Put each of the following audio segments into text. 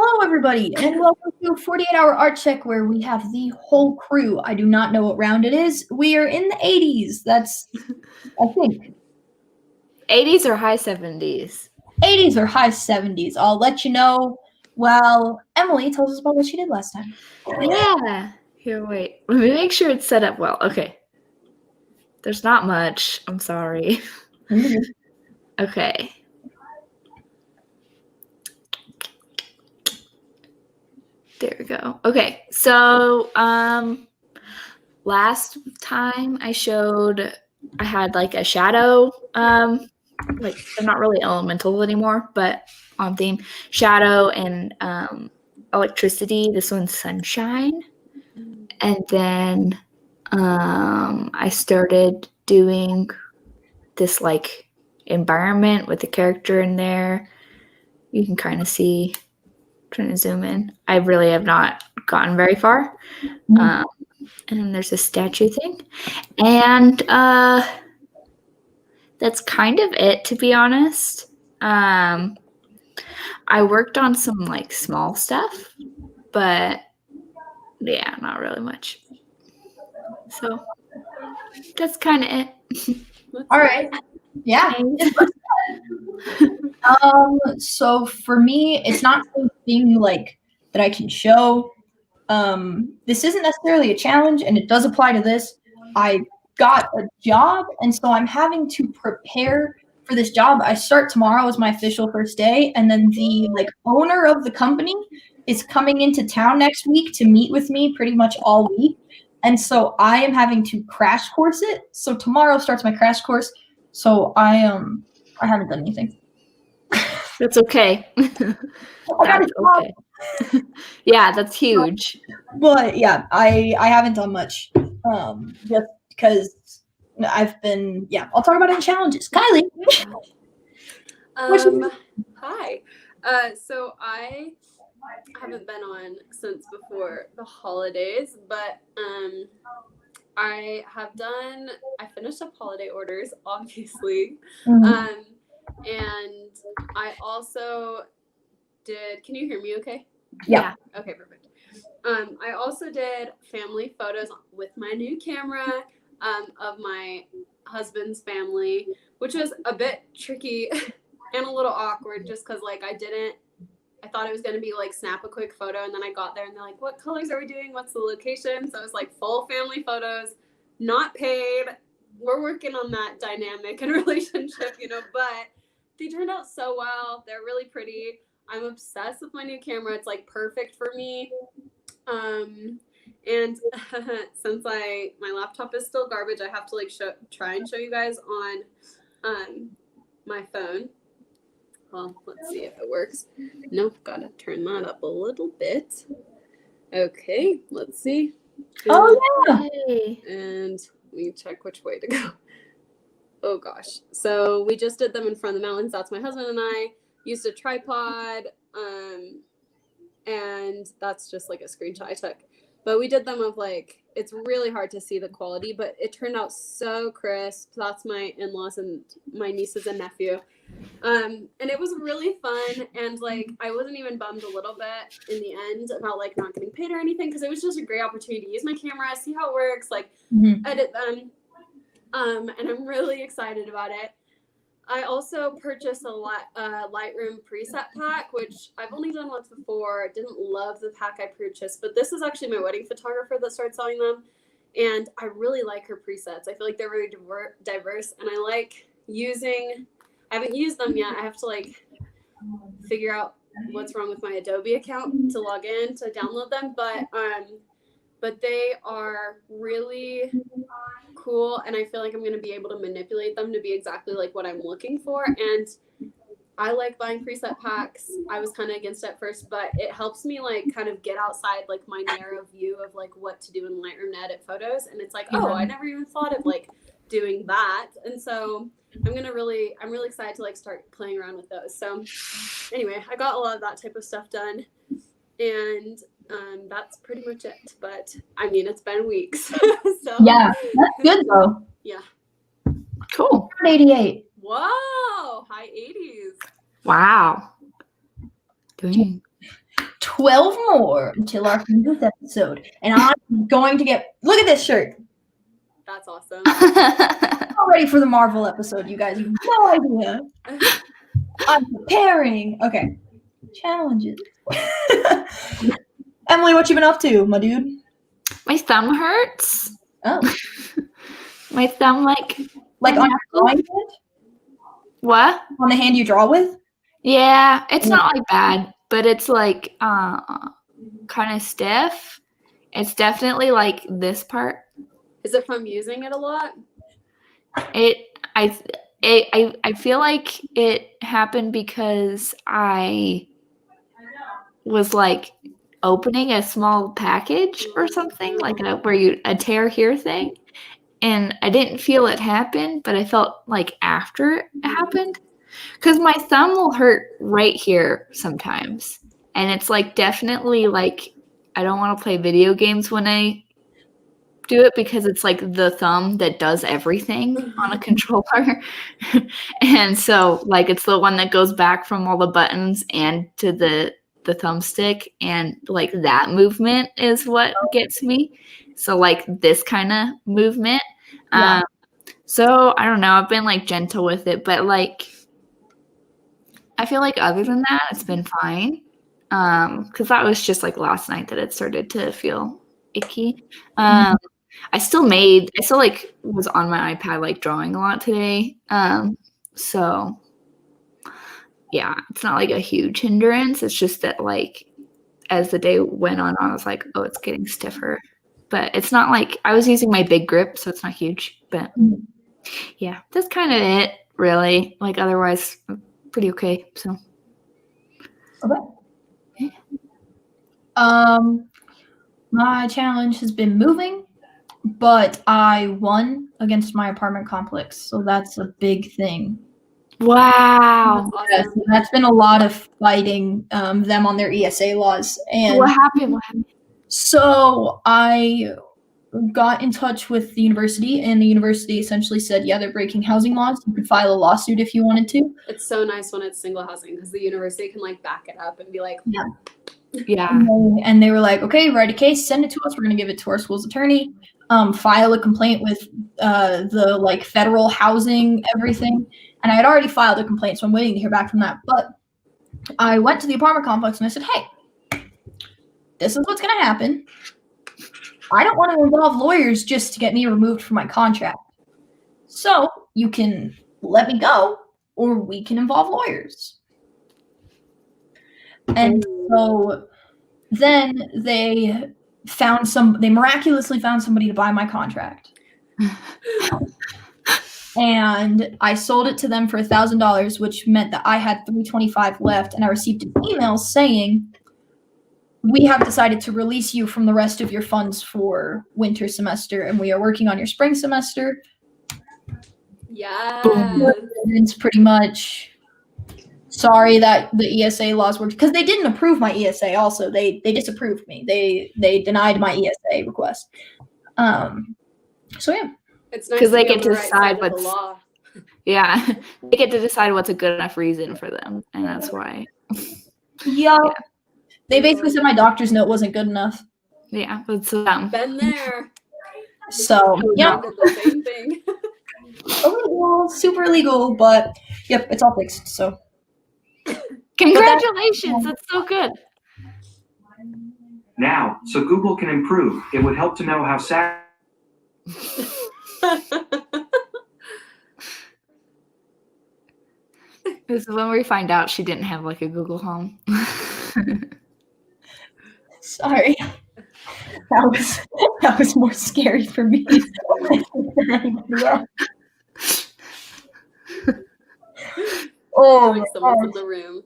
Hello, everybody, and welcome to 48-Hour Artcheck, where we have the whole crew. I do not know what round it is. We are in the 80s. That's, I think. 80s or high 70s? 80s or high 70s. I'll let you know. Well, Emily tells us about what she did last time. Yeah. Here, wait. Let me make sure it's set up well. Okay. There's not much. I'm sorry. Okay. There we go. Okay. So, last time I had like a shadow, like they're not really elemental anymore, but on theme, shadow and electricity. This one's sunshine. And then I started doing this like environment with the character in there. You can kind of see, trying to zoom in. I really have not gotten very far. And then there's a statue thing. And that's kind of it, to be honest. I worked on some like small stuff, but yeah, not really much. So that's kind of it. All right. Yeah. So for me, it's not something like that I can show. This isn't necessarily a challenge, and it does apply to this. I got a job, and so I'm having to prepare for this job. I start tomorrow as my official first day, and then the owner of the company is coming into town next week to meet with me pretty much all week. And so I am having to crash course it. So tomorrow starts my crash course. So I haven't done anything. That's okay. That's okay. Yeah, that's huge. But yeah, I haven't done much. Just because I've been I'll talk about it in challenges. Kylie. Hi. So I haven't been on since before the holidays, but I finished up holiday orders, obviously. And I also did, can you hear me okay? Yeah. Okay, perfect. I also did family photos with my new camera of my husband's family, which was a bit tricky and a little awkward just because I thought it was going to be like snap a quick photo, and then I got there and they're like, what colors are we doing? What's the location? So it was like full family photos, not paid. We're working on that dynamic and relationship, but they turned out so well. They're really pretty. I'm obsessed with my new camera. It's like perfect for me. And since my laptop is still garbage, I have to try and show you guys on my phone. Well, let's see if it works. Nope, gotta turn that up a little bit. Okay, let's see. Oh yeah. And let me check which way to go. Oh gosh. So we just did them in front of the mountains. That's my husband and I. Used a tripod. And that's just like a screenshot I took. But we did them of it's really hard to see the quality, but it turned out so crisp. That's my in-laws and my nieces and nephew. And it was really fun. And I wasn't even bummed a little bit in the end about not getting paid or anything, because it was just a great opportunity to use my camera, see how it works, edit them. And I'm really excited about it. I also purchased a Lightroom preset pack, which I've only done once before. Didn't love the pack I purchased, but this is actually my wedding photographer that started selling them, and I really like her presets. I feel like they're very diverse, and I like using. I haven't used them yet. I have to figure out what's wrong with my Adobe account to log in to download them, but they are really cool, and I feel like I'm going to be able to manipulate them to be exactly what I'm looking for. And I like buying preset packs. I was kind of against it at first, but it helps me kind of get outside my narrow view of what to do in Lightroom to edit photos. And it's I never even thought of doing that. And so I'm really excited to start playing around with those. So anyway, I got a lot of that type of stuff done, and that's pretty much it. But I mean, it's been weeks. So yeah, that's good though. Yeah. Cool. 88. Whoa, high 80s. Wow. Dang. 12 more until our 100th episode. And I'm going to get, look at this shirt. That's awesome. I'm all ready for the Marvel episode, you guys. You have no idea. I'm preparing. Okay. Challenges. Emily, what you been up to, my dude? My thumb hurts. Oh. My thumb, like On your drawing hand? what? On the hand you draw with? Yeah, it's not like bad, but it's like kind of stiff. It's definitely like this part. Is it from using it a lot? I feel like it happened because I was like opening a small package or something, like a tear here thing, and I didn't feel it happen, but I felt like after it happened, because my thumb will hurt right here sometimes, and it's like definitely like I don't want to play video games when I do it because it's like the thumb that does everything on a controller. And so like it's the one that goes back from all the buttons and to the thumbstick, and like that movement is what gets me. So like this kind of movement. Yeah. So I don't know, I've been like gentle with it, but like I feel like other than that it's been fine. Because that was just like last night that it started to feel icky. I still like was on my iPad like drawing a lot today. So yeah, it's not like a huge hindrance. It's just that like as the day went on, I was like, oh, it's getting stiffer. But it's not like I was using my big grip, so it's not huge. But yeah, that's kind of it, really. Like otherwise, pretty okay. So Okay. My challenge has been moving, but I won against my apartment complex, so that's a big thing. wow. That's Yes, awesome. that's been a lot of fighting them on their ESA laws. And What happened? so I got in touch with the university, and the university essentially said, yeah, they're breaking housing laws. You could file a lawsuit if you wanted to. It's so nice when it's single housing because the university can like back it up and be like, Yeah. And they were like, okay, write a case, send it to us. We're going to give it to our school's attorney. File a complaint with the like federal housing, everything. And I had already filed a complaint, so I'm waiting to hear back from that. But I went to the apartment complex and I said, hey, this is what's going to happen. I don't want to involve lawyers just to get me removed from my contract. So you can let me go, or we can involve lawyers. And so then they miraculously found somebody to buy my contract. And I sold it to them for $1,000, which meant that I had $325 left, and I received an email saying, we have decided to release you from the rest of your funds for winter semester, and we are working on your spring semester. yes. It's pretty much sorry that the ESA laws were, because they didn't approve my ESA also. They disapproved me. They denied my ESA request. So yeah. It's nice Because they be get on to the right decide side of the what's law. yeah, they get to decide what's a good enough reason for them, and that's why. Yeah. They basically said my doctor's note wasn't good enough. Yeah, it's Been there. So yeah, Did the same thing. illegal, super illegal, but yep, it's all fixed. So congratulations, that's so good. Now, so Google can improve, it would help to know how sad. This is when we find out she didn't have like a Google Home. sorry, that was more scary for me. Oh, Like someone's in the room.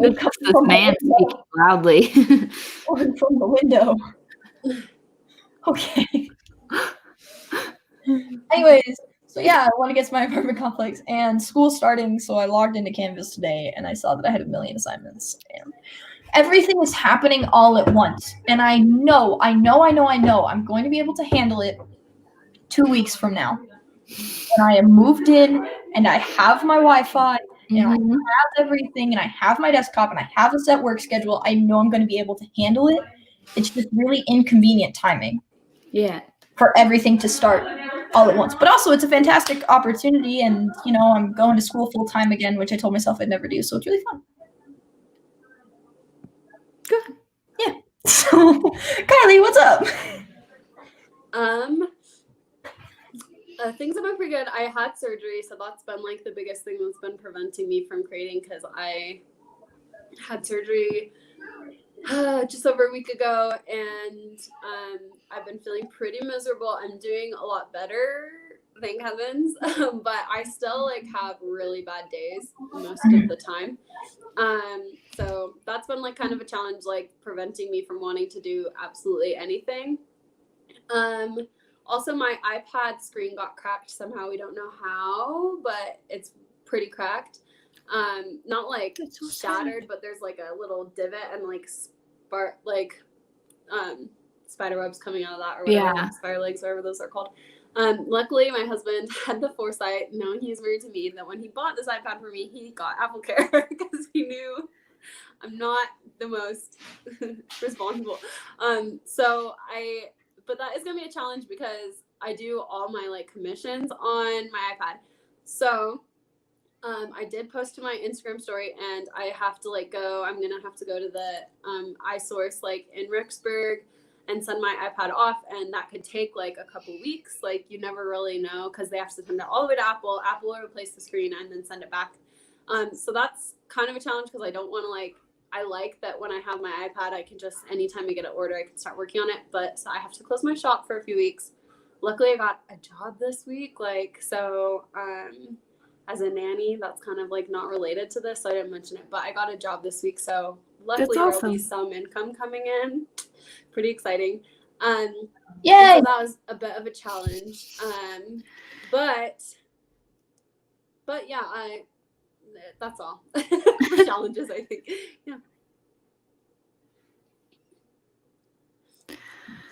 This man speaking loudly. From the window. Okay. Anyways, so yeah, I went against my apartment complex, and school's starting, so I logged into Canvas today, and I saw that I had 1 million assignments, and everything is happening all at once. And I know I'm going to be able to handle it 2 weeks from now. And I am moved in, and I have my Wi-Fi, and I Mhm. have everything and I have my desktop and I have a set work schedule, I know I'm going to be able to handle it. It's just really inconvenient timing Yeah. for everything to start all at once. But also, it's a fantastic opportunity, and I'm going to school full time again, which I told myself I'd never do. So it's really fun. Good. Yeah. So, Kylie, what's up? Things have been pretty good. I had surgery, so that's been like the biggest thing that's been preventing me from creating, because I had surgery just over a week ago, and I've been feeling pretty miserable. I'm doing a lot better, thank heavens, but I still like have really bad days most of the time. So that's been like kind of a challenge, like preventing me from wanting to do absolutely anything. Also, my iPad screen got cracked somehow. We don't know how, but it's pretty cracked. Not like so shattered, but there's like a little divot and like spider webs coming out of that, or whatever, Yeah. spider legs, whatever those are called. Luckily, my husband had the foresight, knowing he's married to me, that when he bought this iPad for me, he got Apple Care because he knew I'm not the most responsible. But that is gonna be a challenge because I do all my like commissions on my iPad. So I did post to my Instagram story, and I have to I'm gonna have to go to the iSource like in Rexburg and send my iPad off, and that could take like a couple weeks. Like, you never really know, because they have to send it all the way to Apple. Apple will replace the screen and then send it back. So that's kind of a challenge, because I don't want to I like that when I have my iPad, I can just, anytime I get an order, I can start working on it. But so I have to close my shop for a few weeks. Luckily, I got a job this week. As a nanny, that's kind of like not related to this, so I didn't mention it. But I got a job this week, so luckily That's there'll be awesome. some income coming in. Pretty exciting. Yay! So that was a bit of a challenge. But yeah, that's all for challenges, I think. Yeah.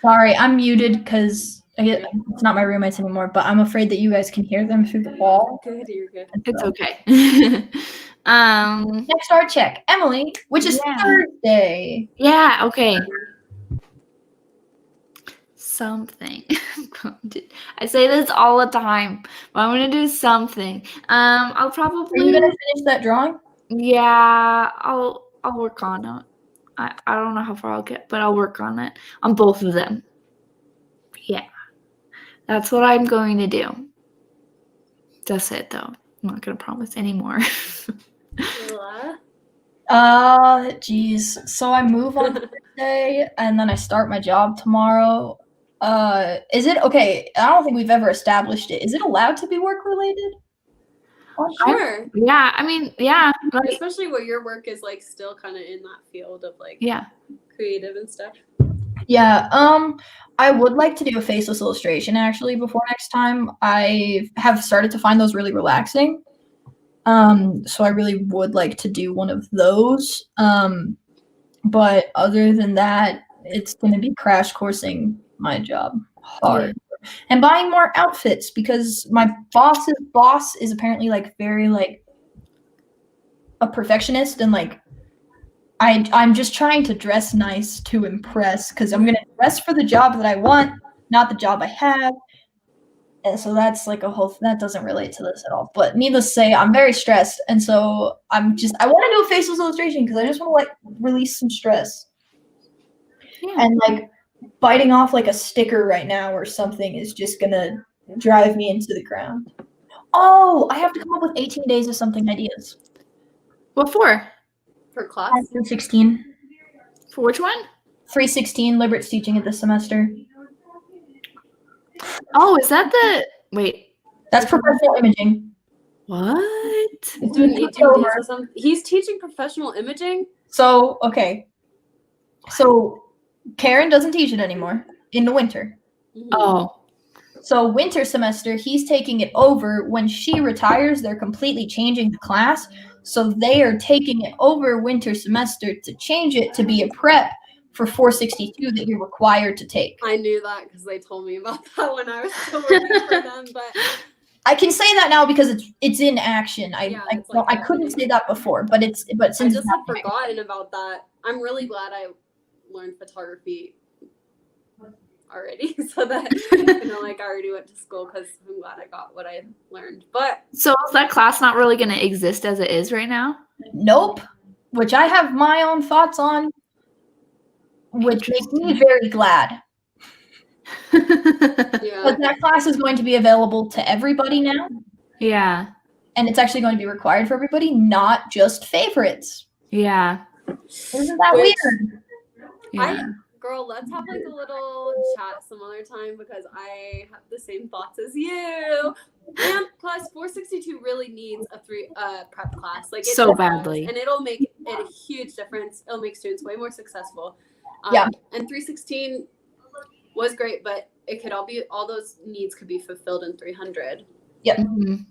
Sorry, I'm muted because it's not my roommates anymore, but I'm afraid that you guys can hear them through the wall. You're good. It's okay. Next Artcheck, Emily, which is Thursday. Yeah, okay. Something. I say this all the time, but I'm gonna do something. I'll probably. Are you gonna finish that drawing? Yeah, I'll work on it. I don't know how far I'll get, but I'll work on it on both of them. Yeah, that's what I'm going to do. That's it, though. I'm not gonna promise anymore. Geez. So I move on Thursday, and then I start my job tomorrow. Is it okay? I don't think we've ever established it. Is it allowed to be work related? Sure. Yeah, I mean, yeah. Especially where your work is still kind of in that field of creative and stuff. Yeah. I would like to do a faceless illustration actually before next time. I have started to find those really relaxing. So I really would like to do one of those. But other than that, it's going to be crash coursing my job hard and buying more outfits, because my boss's boss is apparently very a perfectionist, and I'm just trying to dress nice to impress, because I'm going to dress for the job that I want, not the job I have. And so that's that doesn't relate to this at all. But needless to say, I'm very stressed. And so I want to do a faceless illustration because I just want to release some stress. Yeah. And biting off a sticker right now or something is just going to drive me into the ground. Oh, I have to come up with 18 days of something ideas. What for? For class? 316. For which one? 316, Libert's teaching it this semester. Oh, is that the... Wait. That's professional imaging. What? He's doing 18 days or something. He's teaching professional imaging? So, okay. So, Karen doesn't teach it anymore in the winter. Oh. So, winter semester, he's taking it over. When she retires, they're completely changing the class. So, they are taking it over winter semester to change it to be a prep for 462 that you're required to take. I knew that because they told me about that when I was still working for them. But I can say that now because it's in action. Yeah, it's like I couldn't say that before, but I since just it's had happening. forgotten about that. I'm really glad I learned photography already, so that like I already went to school, because I'm glad I got what I learned. But So is that class not really going to exist as it is right now? Nope. Which I have my own thoughts on, which makes me very glad. yeah, But that class is going to be available to everybody now, Yeah. and it's actually going to be required for everybody, not just favorites. Yeah. Isn't that Which- weird? Yeah. girl, let's have like a little chat some other time, because I have the same thoughts as you. And plus, 462 really needs a prep class, like it So does, badly. and it'll make it a huge difference. It'll make students way more successful. Yeah. And 316 was great, but it could all those needs could be fulfilled in 300. Mhm.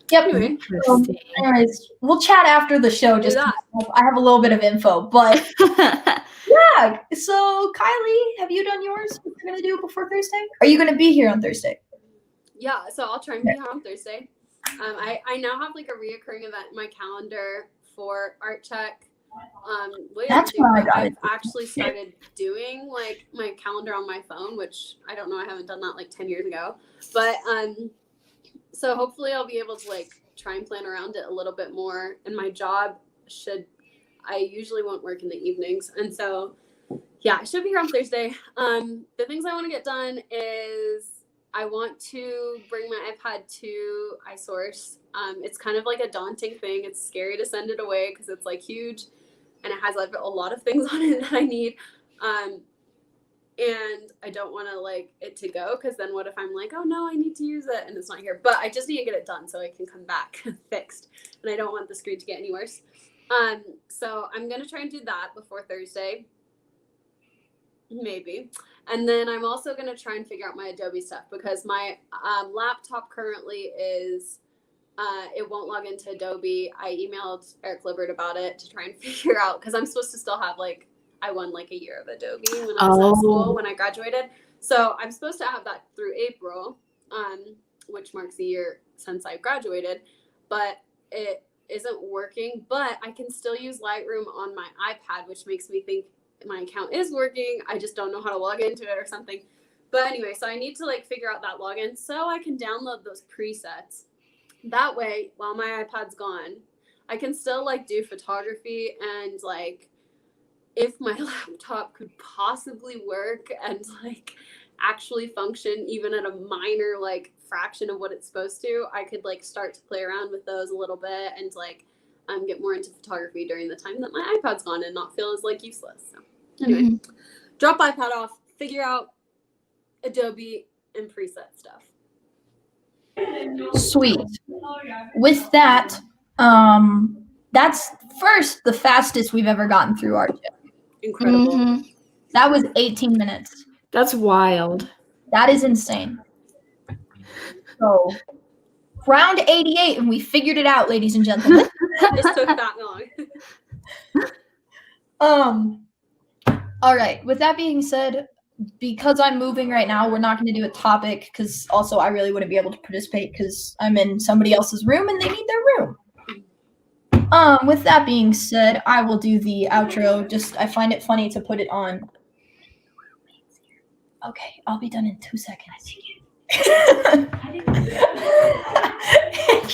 Yep. Anyway, Interesting. Anyways, we'll chat after the show. Just that. I have a little bit of info, but yeah. So Kylie, have you done yours? What you're gonna do before Thursday? Are you gonna be here on Thursday? Yeah, so I'll try and be here on Thursday. I now have like a reoccurring event in my calendar for Artcheck. That's why I got I've it. actually started doing like my calendar on my phone, which I don't know, I haven't done that like 10 years ago. But so hopefully I'll be able to like try and plan around it a little bit more. And my job I usually won't work in the evenings. And so yeah, I should be here on Thursday. The things I want to get done is I want to bring my iPad to iSource. It's kind of like a daunting thing. It's scary to send it away because it's like huge and it has like a lot of things on it that I need. And I don't want to like it to go, because then what if I'm like, oh no, I need to use it and it's not here. But I just need to get it done so I can come back fixed. And I don't want the screen to get any worse. So I'm going to try and do that before Thursday. Maybe. And then I'm also going to try and figure out my Adobe stuff, because my laptop currently is, it won't log into Adobe. I emailed Eric Libert about it to try and figure out, because I'm supposed to still have like, I won like a year of Adobe when I was at school, when I graduated. So I'm supposed to have that through April, which marks a year since I graduated, but it isn't working. But I can still use Lightroom on my iPad, which makes me think my account is working. I just don't know how to log into it or something. But anyway, so I need to like figure out that login so I can download those presets. That way, while my iPad's gone, I can still like do photography, and like if my laptop could possibly work and like actually function even at a minor like fraction of what it's supposed to, I could like start to play around with those a little bit and like get more into photography during the time that my iPad's gone and not feel as like useless. So anyway, drop iPad off, figure out Adobe and preset stuff. Sweet. With that, that's first the fastest we've ever gotten through Artcheck. Incredible. Mhm. That was 18 minutes. That's wild. That is insane. So, round 88, and we figured it out, ladies and gentlemen. This took that long. All right. With that being said, because I'm moving right now, we're not going to do a topic, because also I really wouldn't be able to participate because I'm in somebody else's room and they need their room. With that being said, I will do the outro. I find it funny to put it on. Okay, I'll be done in 2 seconds. If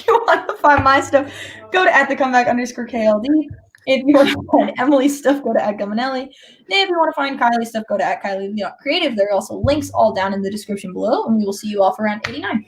you want to find my stuff, go to @thecomeback_KLD. If you want to find Emily's stuff, go to @Guminelli. If you want to find Kylie's stuff, go to @KylieCreative. There are also links all down in the description below, and we will see you all for round 89.